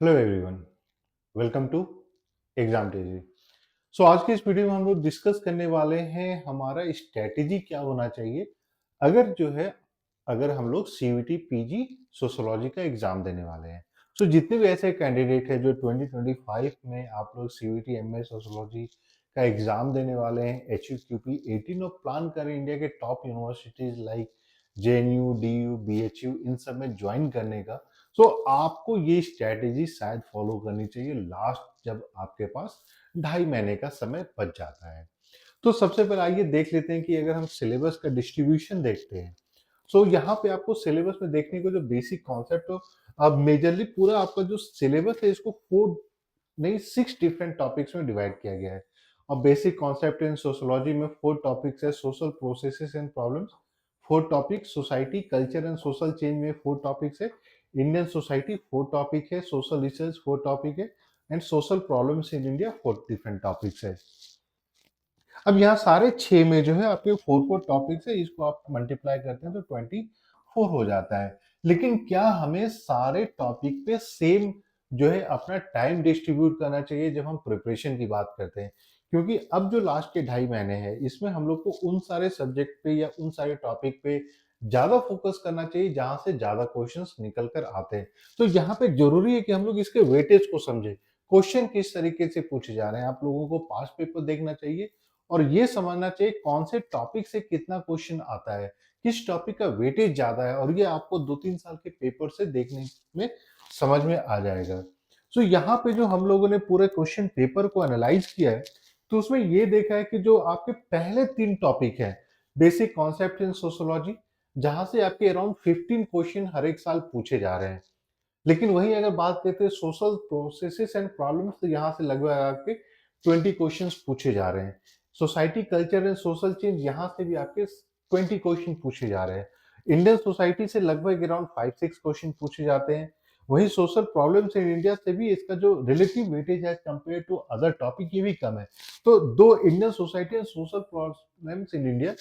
Hello everyone, welcome to exam टेजी। So आज की इस वीडियो में हम लोग डिस्कस करने वाले हैं हमारा स्ट्रेटेजी क्या होना चाहिए अगर जो है अगर हम लोग सीयूईटी पीजी सोशियोलॉजी का एग्जाम देने वाले हैं। सो जितने भी ऐसे कैंडिडेट हैं जो 2025 में आप लोग सीयूईटी एमए सोशियोलॉजी का एग्जाम देने वाले हैं एचयूक्यूपी 18 और प्लान करें इंडिया के top universities like JNU, DU, BHU इन सब में ज्वाइन करने का। सो आपको ये स्ट्रेटेजी शायद फॉलो करनी चाहिए लास्ट जब आपके पास 2.5 महीने का समय बच जाता है। तो सबसे पहले आइए देख लेते हैं कि अगर हम सिलेबस का डिस्ट्रीब्यूशन देखते हैं। सो यहाँ पे आपको सिलेबस में देखने को जो बेसिक कॉन्सेप्ट हो, अब मेजरली पूरा आपका जो सिलेबस है इसको 4 नहीं 6 डिफरेंट टॉपिक्स में डिवाइड किया गया है। और बेसिक कॉन्सेप्ट इन सोशियोलॉजी में 4 टॉपिक्स है, social processes and problems 4 topic, society culture and social change में 4 टॉपिक्स है, इंडियन सोसाइटी 4 टॉपिक है, सोशल रिसर्च 4 टॉपिक है and social problems in India 4 different topics है। अब यहाँ सारे 6 में जो है आपके 4 टॉपिक्स है, इसको आप मल्टीप्लाई करते हैं तो 24 हो जाता है। लेकिन क्या हमें सारे टॉपिक पे सेम जो है अपना टाइम डिस्ट्रीब्यूट करना चाहिए जब हम प्रिपरेशन की बात करते हैं? क्योंकि अब जो लास्ट के 2.5 महीने हैं इसमें हम लोग को उन सारे सब्जेक्ट पे या उन सारे टॉपिक पे ज्यादा फोकस करना चाहिए जहां से ज्यादा क्वेश्चंस निकल कर आते हैं। तो यहाँ पे जरूरी है कि हम लोग इसके वेटेज को समझे, क्वेश्चन किस तरीके से पूछे जा रहे हैं। आप लोगों को पास्ट पेपर देखना चाहिए और ये समझना चाहिए कौन से टॉपिक से कितना क्वेश्चन आता है, किस टॉपिक का वेटेज ज्यादा है, और ये आपको 2-3 साल के पेपर से देखने में समझ में आ जाएगा। सो यहाँ पे जो हम लोगों ने पूरे क्वेश्चन पेपर को एनालाइज किया है तो उसमें ये देखा है कि जो आपके पहले 3 टॉपिक हैं, बेसिक कॉन्सेप्ट इन सोशियोलॉजी, जहां से आपके अराउंड 15 क्वेश्चन हर एक साल पूछे जा रहे हैं। लेकिन वहीं अगर बात करते हैं सोशल प्रोसेसेस एंड प्रॉब्लम्स तो यहाँ से लगभग आपके 20 क्वेश्चंस पूछे जा रहे हैं। Society culture and social change यहाँ से भी आपके 20 क्वेश्चन पूछे जा रहे हैं। इंडियन सोसाइटी से लगभग अराउंड 5-6 क्वेश्चन पूछे जाते हैं। वहीं सोशल प्रॉब्लम्स इन इंडिया से भी इसका जो रिलेटिव वेटेज है कंपेयर टू अदर टॉपिक ये भी कम है। तो दो Indian society and social problems in India,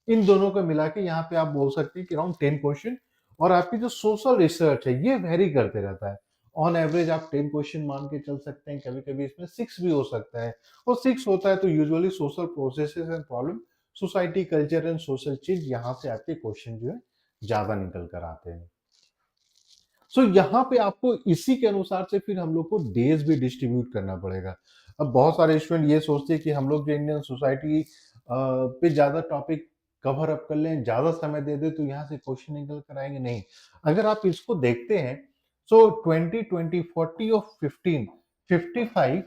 इन दोनों को मिला के यहाँ पे आप बोल सकते हैं कि अराउंड 10 क्वेश्चन। और आपकी जो सोशल रिसर्च है ये वेरी करते रहता है। ऑन एवरेज आप 10 क्वेश्चन मान के चल सकते हैं, कभी कभी इसमें 6 भी हो सकता है। और 6 होता है तो usually social processes and problem, society culture and social change, यहाँ से आपके क्वेश्चन जो है ज्यादा निकल कर आते हैं। सो यहाँ पे आपको इसी के अनुसार से फिर हम लोग को डेज भी डिस्ट्रीब्यूट करना पड़ेगा। अब बहुत सारे स्टूडेंट ये सोचते हैं कि हम लोग जो इंडियन सोसाइटी पे ज्यादा टॉपिक कवर अप कर लें, ज्यादा समय दे दे तो यहाँ से क्वेश्चन निकल कर आएंगे। नहीं, अगर आप इसको देखते हैं सो 20, 20, 40 और 15, 55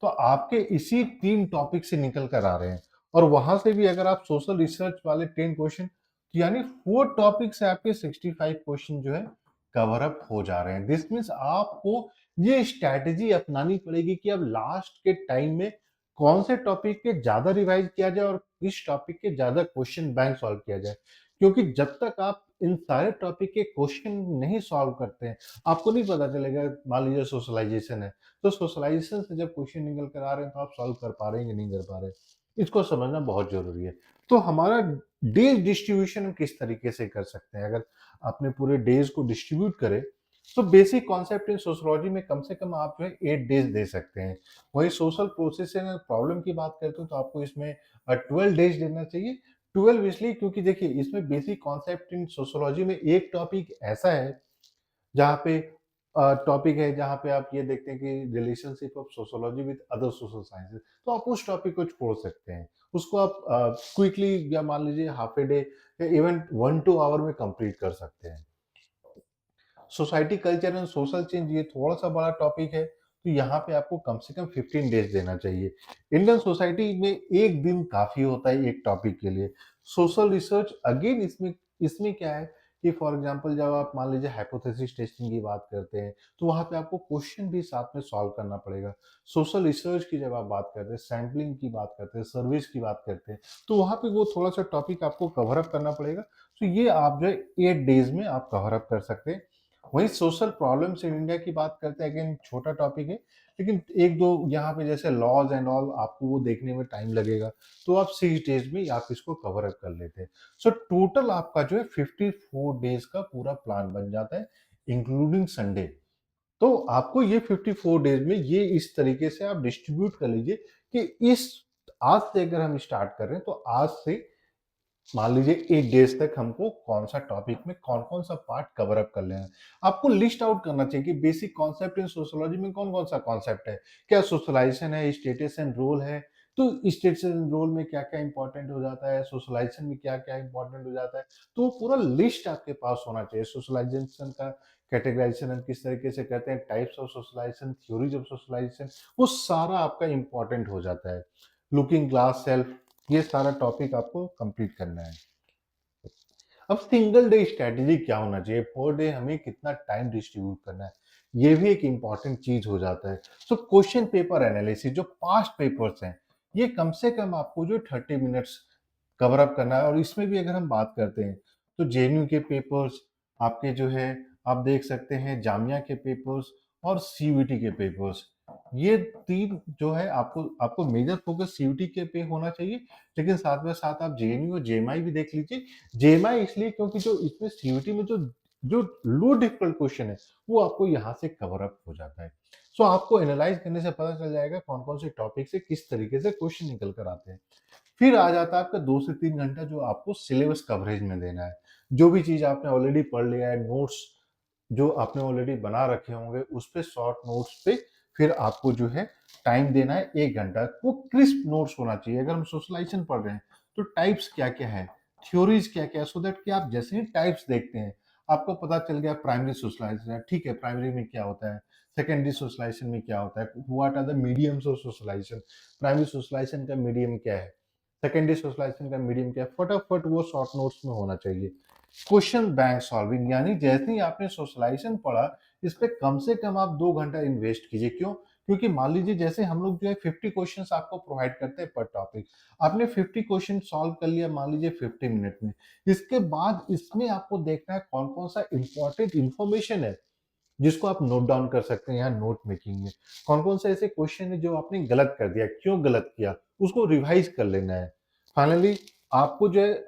तो आपके इसी 3 टॉपिक से निकल कर आ रहे हैं। और वहां से भी अगर आप सोशल रिसर्च वाले 10 क्वेश्चन, तो यानी 4 टॉपिक से आपके 65 क्वेश्चन जो है कवर अप हो जा रहे हैं। दिस मीन्स आपको ये स्ट्रैटेजी अपनानी पड़ेगी कि अब लास्ट के टाइम में कौन से टॉपिक के ज्यादा रिवाइज किया जाए और किस टॉपिक के ज्यादा क्वेश्चन बैंक सॉल्व किया जाए। क्योंकि जब तक आप इन सारे टॉपिक के क्वेश्चन नहीं सॉल्व करते हैं आपको नहीं पता चलेगा। मान लीजिए सोशलाइजेशन है, तो सोशलाइजेशन से जब क्वेश्चन निकल कर आ रहे हैं तो आप सॉल्व कर पा रहे हैं कि नहीं कर पा रहे हैं, इसको समझना बहुत जरूरी है। तो हमारा डेज डिस्ट्रीब्यूशन हम किस तरीके से कर सकते हैं? अगर अपने पूरे डेज को डिस्ट्रीब्यूट करें तो बेसिक कॉन्सेप्ट इन सोशियोलॉजी में कम से कम आप जो है 8 डेज दे सकते हैं। वही सोशल प्रोसेस एंड प्रॉब्लम की बात करते हो तो आपको इसमें 12 डेज देना चाहिए। 12 इसलिए क्योंकि देखिए इसमें बेसिक कॉन्सेप्ट इन सोशियोलॉजी में एक टॉपिक ऐसा है जहाँ पे टॉपिक है जहाँ पे आप ये देखते हैं कि relationship of sociology with other social sciences, तो आप उस टॉपिक को छोड़ सकते हैं। उसको आप क्विकली या मान लीजिए हाफ ए डे या इवन 1-2 आवर में कंप्लीट कर सकते हैं। Society culture and social change ये थोड़ा सा बड़ा टॉपिक है तो यहाँ पे आपको कम से कम 15 डेज देना चाहिए। इंडियन सोसाइटी में एक दिन काफी होता है एक टॉपिक के लिए। सोशल रिसर्च अगेन इसमें इसमें क्या है कि फॉर एग्जांपल जब आप मान लीजिए हाइपोथेसिस टेस्टिंग की बात करते हैं तो वहां पे आपको क्वेश्चन भी साथ में सॉल्व करना पड़ेगा। सोशल रिसर्च की जब आप बात करते हैं, सैम्पलिंग की बात करते हैं, सर्विस की बात करते हैं, तो वहां पे वो थोड़ा सा टॉपिक आपको कवर अप करना पड़ेगा। तो ये आप जो है 8 डेज में आप कवर अप कर सकते हैं। वहीं सोशल प्रॉब्लम्स इन इंडिया की बात करते हैं, अगेन छोटा टॉपिक है लेकिन एक दो यहाँ पे जैसे लॉज एंड ऑल आपको वो देखने में टाइम लगेगा, तो आप 6 डेज में आप इसको कवर अप कर लेते हैं। सो टोटल आपका जो है 54 डेज का पूरा प्लान बन जाता है इंक्लूडिंग संडे। तो आपको ये 54 डेज में ये इस तरीके से आप डिस्ट्रीब्यूट कर लीजिए कि इस आज से अगर हम स्टार्ट कर रहे हैं तो आज से मान लीजिए 8 डेज तक हमको कौन सा टॉपिक में कौन-कौन सा पार्ट कवर अप कर लेना है। आपको लिस्ट आउट करना चाहिए कि बेसिक कॉन्सेप्ट इन सोशियोलॉजी में कौन-कौन सा कॉन्सेप्ट है। क्या सोशलाइजेशन है, स्टेटस एंड रोल है, तो स्टेटस एंड रोल में क्या-क्या इंपॉर्टेंट हो जाता है, सोशलाइजेशन में क्या-क्या इंपॉर्टेंट हो जाता है। तो वो पूरा लिस्ट आपके पास होना चाहिए। सोशलाइजेशन का कैटेगराइजेशन हम किस तरीके से करते हैं, types of socialization, theories of socialization, वो सारा आपका इंपॉर्टेंट हो जाता है। लुकिंग ग्लास सेल्फ, ये सारा टॉपिक आपको कंप्लीट करना है। अब सिंगल डे स्ट्रेटेजी क्या होना चाहिए, पर डे हमें कितना टाइम डिस्ट्रीब्यूट करना है, ये भी एक इंपॉर्टेंट चीज हो जाता है। सो क्वेश्चन पेपर एनालिसिस, जो पास्ट पेपर्स हैं, ये कम से कम आपको जो 30 मिनट्स कवर अप करना है। और इसमें भी अगर हम बात करते हैं तो जेएनयू के पेपर्स, आपके जो है आप देख सकते हैं जामिया के पेपर्स और सीयूईटी के पेपर्स, ये तीन जो है आपको आपको मेजर फोकस सीयूईटी के पे होना चाहिए, लेकिन साथ में साथ आप जेएनयू और जेएमआई भी देख लीजिए। जेएमआई इसलिए क्योंकि जो इसमें सीयूईटी में जो जो लो डिफिकल्ट क्वेश्चन है वो आपको यहाँ से कवर अप हो जाता है। सो आपको एनालाइज करने से पता चल जाएगा कौन कौन से टॉपिक से किस तरीके से क्वेश्चन निकल कर आते हैं। फिर आ जाता है आपका 2 से 3 घंटा जो आपको सिलेबस कवरेज में देना है। जो भी चीज़ आपने ऑलरेडी पढ़ लिया है, नोट्स जो आपने ऑलरेडी बना रखे होंगे, उस पे शॉर्ट नोट्स पे फिर आपको जो है टाइम देना है 1 घंटा। वो क्रिस्प नोट्स होना चाहिए। अगर हम सोशलाइजेशन पढ़ रहे हैं, तो टाइप्स क्या-क्या है, थ्योरीज क्या-क्या है, सो दैट कि आप जैसे ही टाइप्स देखते हैं, आपको पता चल गया प्राइमरी सोशलाइजेशन है, ठीक है, प्राइमरी में क्या होता है, सेकेंडरी सोशलाइजेशन में क्या होता है, what are the mediums of socialization, primary socialization का मीडियम क्या है, सेकेंडरी सोशलाइजेशन का मीडियम क्या है, फटाफट वो शॉर्ट नोट्स में होना चाहिए। क्वेश्चन बैंक सॉल्विंग, यानी जैसे ही आपने सोशलाइजेशन पढ़ा, इस पे कम से कम आप 2 घंटा इन्वेस्ट कीजिए। क्यों? क्योंकि मान लीजिए जैसे हम लोग जो है 50 क्वेश्चंस आपको प्रोवाइड करते हैं पर टॉपिक। आपने 50 क्वेश्चन सॉल्व कर लिया मान लीजिए 50 मिनट में। इसके बाद इसमें आपको देखना है कौन-कौन सा इंपॉर्टेंट इंफॉर्मेशन है, जिसको आप नोट डाउन कर सकते हैं यहाँ नोट मेकिंग में। कौन-कौन से ऐसे क्वेश्चन है जो आपने गलत कर दिया, क्यों गलत किया, उसको रिवाइज कर लेना है। फाइनली आपको जो है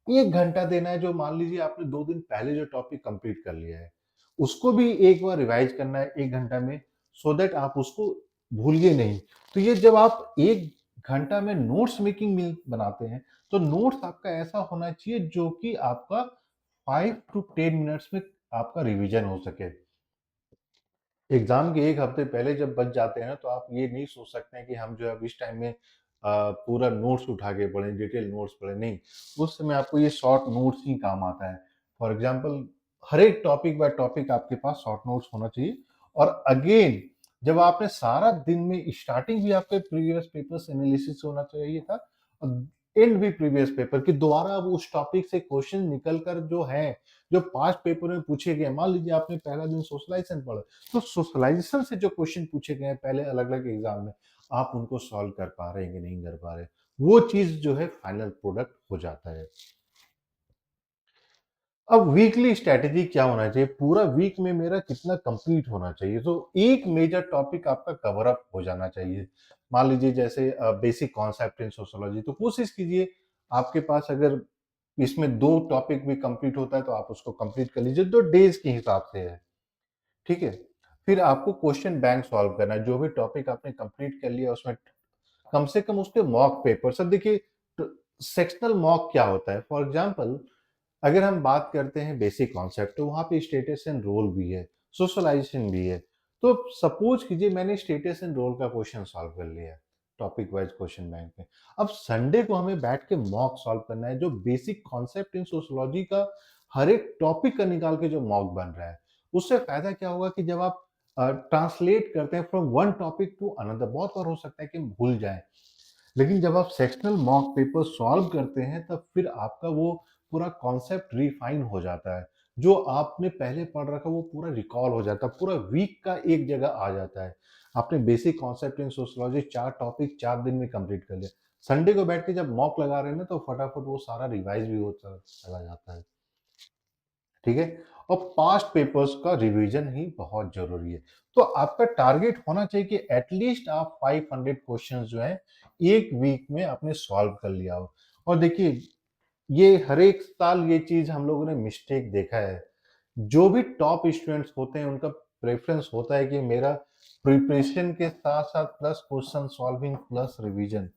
1 घंटा देना है, जो मान लीजिए आपने 2 दिन पहले जो टॉपिक कंप्लीट कर लिया है, उसको भी एक बार रिवाइज करना है 1 घंटा में, सो दैट आप उसको भूलिए नहीं। तो ये जब आप 1 घंटा में नोट्स मेकिंग में बनाते हैं, तो नोट्स आपका ऐसा होना चाहिए जो कि आपका 5 टू 10 मिनट्स में आपका रिवीजन हो सके। एग्ज़ाम के 1 हफ्ते पहले जब बच जाते हैं ना, तो आप ये नहीं सोच सकते हैं कि हम जो है अब इस टाइम में पूरा नोट्स उठा के पढ़ें, डिटेल नोट्स पढ़ें, नहीं। उस समय आपको ये शॉर्ट नोट्स ही काम आता है। फॉर एग्ज़ाम्पल हर एक टॉपिक बाय टॉपिक आपके पास शॉर्ट नोट्स होना चाहिए। और अगेन जब आपने सारा दिन में स्टार्टिंग भी आपके प्रीवियस पेपर्स एनालिसिस होना चाहिए था, और एंड भी प्रीवियस पेपर कि दोबारा अब उस टॉपिक से क्वेश्चन निकल कर जो हैं, जो पास्ट पेपर में पूछे गए, मान लीजिए आपने पहला दिन सोशलाइजेशन पढ़ा, तो सोशलाइजेशन से जो क्वेश्चन पूछे गए हैं पहले अलग-अलग एग्जाम में, आप उनको सॉल्व कर पा रहे हैं कि नहीं कर पा रहे, वो चीज़ जो है फाइनल प्रोडक्ट हो जाता है। अब वीकली स्ट्रैटेजी क्या होना चाहिए, पूरा वीक में मेरा कितना कंप्लीट होना चाहिए? तो एक मेजर टॉपिक आपका कवर अप हो जाना चाहिए। मान लीजिए जैसे बेसिक कॉन्सेप्ट इन सोशियोलॉजी, तो कोशिश कीजिए आपके पास अगर इसमें 2 टॉपिक भी कंप्लीट होता है तो आप उसको कंप्लीट कर लीजिए, जो डेज़ के हिसाब से है। ठीक है? फिर आपको क्वेश्चन बैंक सॉल्व करना है, जो भी टॉपिक आपने कंप्लीट कर लिया उसमें कम से कम उसके मॉक पेपर्स। अब देखिए सेक्शनल मॉक क्या होता है, फॉर एग्जांपल अगर हम बात करते हैं बेसिक कॉन्सेप्ट, तो वहाँ पे स्टेटस एंड रोल भी है, सोशलाइजेशन भी है। तो सपोज कीजिए मैंने स्टेटस एंड रोल का क्वेश्चन सॉल्व कर लिया है टॉपिक वाइज क्वेश्चन बैंक में। अब संडे को हमें बैठ के मॉक सॉल्व करना है, जो बेसिक कॉन्सेप्ट इन सोशियोलॉजी का हर एक टॉपिक का निकाल के जो मॉक बन रहा है। उससे फायदा क्या होगा कि जब आप ट्रांसलेट करते हैं from one topic to another, बहुत बार हो सकता है कि हम भूल जाएं, लेकिन जब आप सेक्शनल मॉक पेपर सॉल्व करते हैं तब फिर आपका वो पूरा कॉन्सेप्ट रिफाइन हो जाता है। जो आपने पहले पढ़ रखा वो पूरा रिकॉल हो जाता है, पूरा वीक का एक जगह आ जाता है। आपने basic concept in sociology 4 topic 4 दिन में कंप्लीट कर लिया। संडे को बैठ के जब मॉक लगा रहे हैं ना, तो फटाफट वो सारा रिवाइज भी हो चला जाता है। ठीक है? और पास्ट पेपर्स का रिवीजन ही बहुत ज़रूरी है। तो आपका टारगेट होना चाहिए कि एटलीस्ट आप 500 क्वेश्चंस जो हैं, 1 वीक में आपने सॉल्व कर लिया हो। और देखिए, ये हर एक साल ये चीज़ हम लोगों ने मिस्टेक देखा है। जो भी टॉप स्टूडेंट्स होते हैं, उनका प्रेफरेंस होता है कि मेरा प्रिपरेशन के साथ साथ plus question solving plus revision,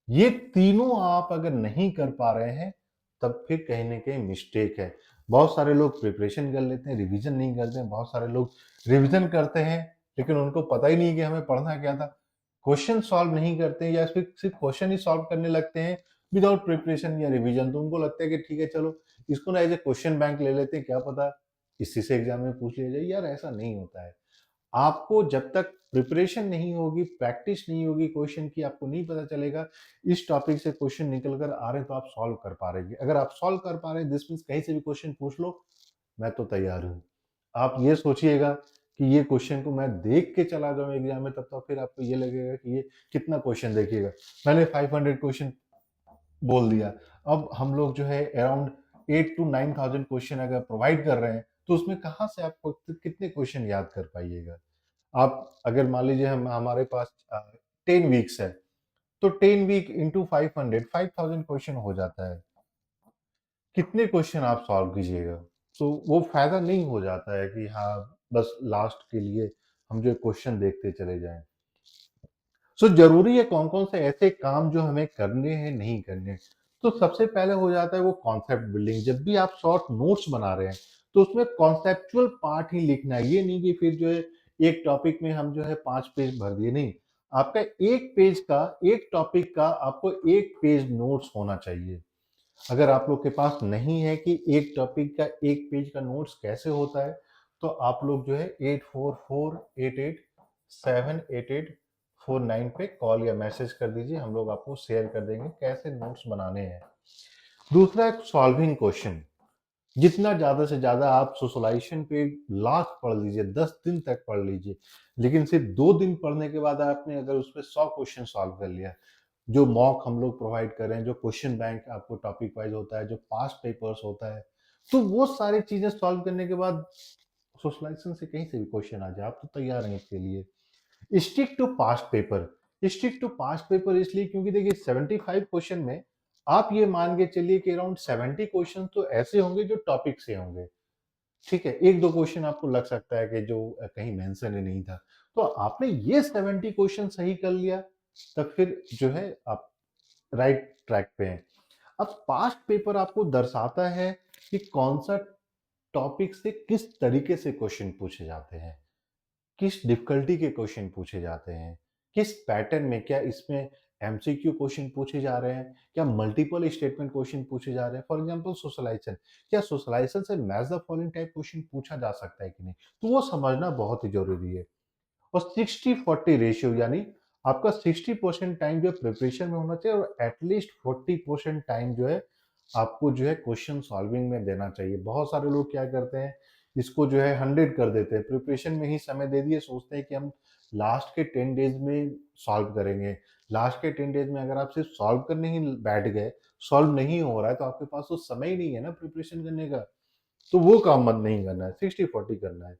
ये तीनों आप अगर नहीं कर पा रहे हैं तब फिर कहीं ना कहीं मिस्टेक है। बहुत सारे लोग प्रिपरेशन कर लेते हैं, रिवीजन नहीं करते हैं। बहुत सारे लोग रिवीजन करते हैं लेकिन उनको पता ही नहीं कि हमें पढ़ना क्या था। क्वेश्चन सॉल्व नहीं करते हैं या फिर सिर्फ क्वेश्चन ही सॉल्व करने लगते हैं विदाउट प्रिपरेशन या रिवीजन। तो उनको लगता है कि ठीक है चलो इसको ना एज ए क्वेश्चन बैंक ले लेते हैं, क्या पता इसी से एग्जाम में पूछ लिया जाए। यार ऐसा नहीं होता है। आपको जब तक प्रिपरेशन नहीं होगी, प्रैक्टिस नहीं होगी क्वेश्चन की, आपको नहीं पता चलेगा इस टॉपिक से क्वेश्चन निकल कर आ रहे हैं तो आप सॉल्व कर पा रहे हैं। अगर आप सॉल्व कर पा रहे हैं दिस मीन्स कहीं से भी क्वेश्चन पूछ लो, मैं तो तैयार हूँ। आप ये सोचिएगा कि ये क्वेश्चन को मैं देख के चला जाऊँ एग्जाम में, तब तो फिर आपको ये लगेगा कि ये कितना क्वेश्चन देखिएगा। मैंने 500 क्वेश्चन बोल दिया। अब हम लोग जो है अराउंड 8 to 9,000 क्वेश्चन अगर प्रोवाइड कर रहे हैं तो उसमें कहाँ से आप कितने क्वेश्चन याद कर पाइएगा। आप अगर मान लीजिए हम हमारे पास 10 वीक्स है तो 10 वीक इंटू 500 क्वेश्चन हो जाता है। कितने क्वेश्चन आप सॉल्व कीजिएगा। तो वो फायदा नहीं हो जाता है कि हाँ बस लास्ट के लिए हम जो क्वेश्चन देखते चले जाएं। जरूरी है कौन कौन से ऐसे काम जो हमें करने हैं नहीं करने। तो सबसे पहले हो जाता है वो कॉन्सेप्ट बिल्डिंग। जब भी आप शॉर्ट नोट्स बना रहे हैं तो उसमें कॉन्सेप्चुअल पार्ट ही लिखना है। ये नहीं कि फिर जो है एक टॉपिक में हम जो है 5 पेज भर दिए, नहीं। आपका एक पेज का, एक टॉपिक का आपको एक पेज नोट्स होना चाहिए। अगर आप लोग के पास नहीं है कि एक टॉपिक का एक पेज का नोट्स कैसे होता है, तो आप लोग जो है 8448878849 पे कॉल या मैसेज कर दीजिए, हम लोग आपको शेयर कर देंगे कैसे नोट्स बनाने हैं। दूसरा है सॉल्विंग क्वेश्चन। जितना ज्यादा से ज्यादा आप सोशलाइजेशन पे लाख पढ़ लीजिए, 10 दिन तक पढ़ लीजिए, लेकिन सिर्फ 2 दिन पढ़ने के बाद आपने अगर उसमें 100 क्वेश्चन सॉल्व कर लिया, जो मॉक हम लोग प्रोवाइड कर रहे हैं, जो क्वेश्चन बैंक आपको टॉपिक वाइज होता है, जो पास्ट पेपर्स होता है, तो वो सारी चीजें सॉल्व करने के बाद सोशलाइजेशन से कहीं से भी क्वेश्चन आ जाए आप तो तैयार हैं इसके लिए। Stick to past paper. Stick to past paper इसलिए क्योंकि देखिए 75 क्वेश्चन में आप ये मान के चलिए कि अराउंड 70 क्वेश्चन तो ऐसे होंगे जो टॉपिक से होंगे। ठीक है, एक दो क्वेश्चन आपको लग सकता है कि जो कहीं मेंशन ही नहीं था। तो आपने ये 70 क्वेश्चन सही कर लिया तब फिर जो है आप राइट ट्रैक पे हैं। अब पास्ट पेपर आपको दर्शाता है कि कौन सा टॉपिक से किस तरीके से क्वेश्चन पूछे जाते हैं, किस डिफिकल्टी के क्वेश्चन पूछे जाते हैं, किस पैटर्न में, क्या इसमें एमसीक्यू क्वेश्चन पूछे जा रहे हैं, क्या मल्टीपल स्टेटमेंट क्वेश्चन पूछे जा रहे हैं। फॉर एग्जांपल सोशलाइजेशन, क्या सोशलाइजेशन से match the following type question पूछा जा सकता है कि नहीं, तो वो समझना बहुत ही जरूरी है। और 60-40 रेशियो यानी आपका 60% टाइम जो है प्रिपरेशन में होना चाहिए और एटलीस्ट 40% टाइम जो है आपको जो है क्वेश्चन सॉल्विंग में देना चाहिए। बहुत सारे लोग क्या करते हैं, इसको जो है 100 कर देते हैं, प्रिपरेशन में ही समय दे दिए, सोचते हैं कि हम लास्ट के 10 डेज में सॉल्व करेंगे। लास्ट के 10 डेज में अगर आप सिर्फ सॉल्व करने ही बैठ गए, सॉल्व नहीं हो रहा है, तो आपके पास तो समय ही नहीं है ना प्रिपरेशन करने का। तो वो काम मत नहीं करना है, 60-40 करना है।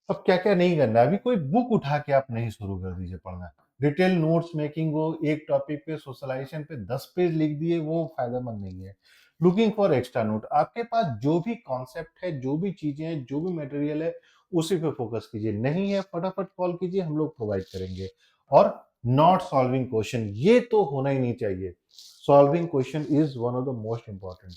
अब क्या क्या नहीं करना है, अभी कोई बुक उठा के आप नहीं शुरू कर दीजिए पढ़ना। डिटेल नोट्स मेकिंग, वो एक टॉपिक पे सोशलाइजेशन पे 10 पेज लिख दिए, वो फायदेमंद नहीं है। लुकिंग फॉर एक्स्ट्रा नोट, आपके पास जो भी कॉन्सेप्ट है, जो भी चीजें हैं, जो भी मटेरियल है, उसी पे फोकस कीजिए। नहीं है फटाफट कॉल कीजिए, हम लोग प्रोवाइड करेंगे। और नॉट सॉल्विंग क्वेश्चन, ये तो होना ही नहीं चाहिए। Solving question is one of the most important.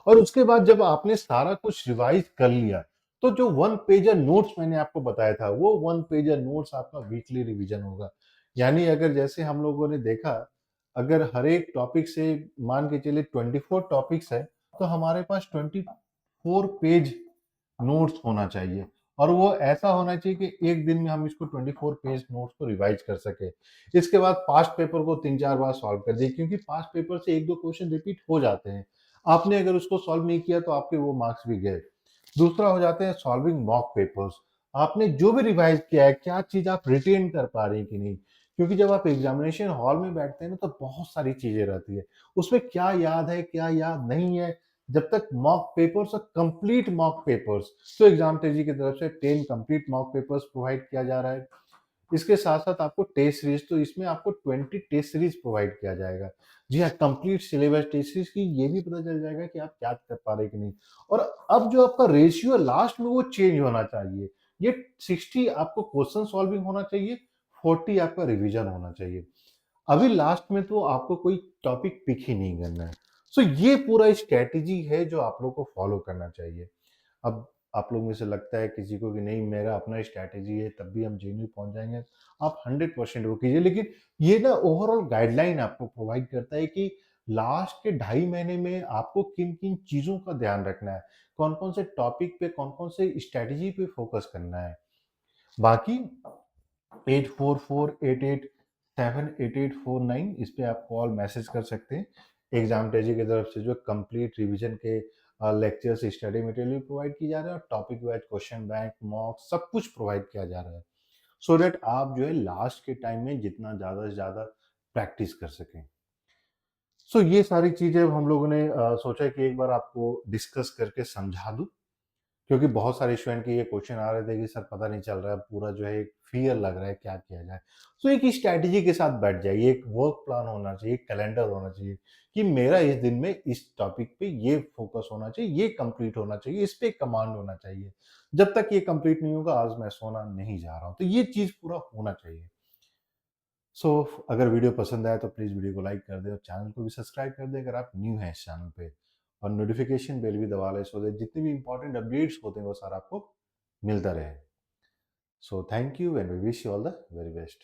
और उसके बाद जब आपने सारा कुछ रिवाइज कर लिया, तो जो 1 पेजर नोट्स मैंने आपको बताया था, वो 1 पेजर नोट्स आपका वीकली रिवीजन होगा। यानी अगर जैसे हम लोगों ने देखा, अगर हर एक टॉपिक से मान के चलिए 24 टॉपिक्स है, तो हमारे पास 24 पेज नोट्स होना चाहिए। और वो ऐसा होना चाहिए कि एक दिन में हम इसको 24 पेज नोट्स को रिवाइज कर सके। इसके बाद पास्ट पेपर को 3-4 बार सॉल्व कर दिए, क्योंकि पास्ट पेपर से एक दो क्वेश्चन रिपीट हो जाते हैं। आपने अगर उसको सॉल्व नहीं किया तो आपके वो मार्क्स भी गए। दूसरा हो जाते हैं सॉल्विंग मॉक पेपर्स। आपने जो भी रिवाइज किया है, क्या चीज आप रिटेन कर पा रहे हैं कि नहीं। क्योंकि जब आप एग्जामिनेशन हॉल में बैठते हैं ना, तो बहुत सारी चीजें रहती है, उसमें क्या याद है क्या याद नहीं है। जब तक मॉक पेपर्स और कंप्लीट मॉक पेपर्स, तो एग्जाम तेजी की तरफ से 10 कंप्लीट मॉक पेपर्स प्रोवाइड किया जा रहा है। इसके साथ-साथ आपको टेस्ट सीरीज़, तो इसमें आपको 20 टेस्ट सीरीज़ प्रोवाइड किया जाएगा। जी हाँ, कंप्लीट सिलेबस टेस्ट सीरीज़ की ये भी पता चल जाएगा कि आप क्या कर पा रहे हैं कि नहीं। और अब जो आपका रेशियो है लास्ट में वो चेंज होना चाहिए। ये 60 आपको क्वेश्चन सॉल्विंग होना चाहिए, 40 आपका रिवीजन होना चाहिए। अभी लास्ट में तो आपको कोई टॉपिक पिक ही नहीं करना है। सो ये पूरा स्ट्रैटेजी है जो आप लोग को फॉलो करना चाहिए। अब आप लोग में से लगता है किसी को कि नहीं मेरा अपना स्ट्रैटेजी है तब भी हम जेन्यू पहुंच जाएंगे, आप 100% वो कीजिए। लेकिन ये ना ओवरऑल गाइडलाइन आपको प्रोवाइड करता है कि लास्ट के 2.5 महीने में आपको किन किन चीज़ों का ध्यान रखना है, कौन कौन से टॉपिक पे, कौन कौन से स्ट्रैटेजी पे फोकस करना है। बाकी 8448878849 इस पे आप कॉल मैसेज कर सकते हैं। एग्जाम टेजी की तरफ से जो कंप्लीट रिवीजन के लेक्चर्स, स्टडी मटेरियल प्रोवाइड किए जा रहे हैं और topic wise question bank, mock सब कुछ प्रोवाइड किया जा रहा है, सो दैट आप जो है लास्ट के टाइम में जितना ज़्यादा से ज़्यादा प्रैक्टिस कर सकें। सो ये सारी चीज़ें हम लोगों ने सोचा कि एक बार आपको डिस्कस करके समझा दूँ, क्योंकि बहुत सारे स्टूडेंट के ये क्वेश्चन आ रहे थे कि सर पता नहीं चल रहा है, पूरा जो है एक फियर लग रहा है, क्या किया जाए। सो एक स्ट्रैटेजी के साथ बैठ जाइए, एक वर्क प्लान होना चाहिए, एक कैलेंडर होना चाहिए कि मेरा इस दिन में इस टॉपिक पे ये फोकस होना चाहिए, ये कंप्लीट होना चाहिए, इस पे कमांड होना चाहिए। जब तक ये कंप्लीट नहीं होगा आज मैं सोना नहीं जा रहा हूँ, तो ये चीज़ पूरा होना चाहिए। सो अगर वीडियो पसंद आए तो प्लीज़ वीडियो को लाइक कर दें और चैनल को भी सब्सक्राइब कर दें अगर आप न्यू हैं इस चैनल पे, और नोटिफिकेशन बेल भी दबा लें सो दैट जितने भी इंपॉर्टेंट अपडेट्स होते हैं वो सारा आपको मिलता रहे। So thank you and we wish you all the very best.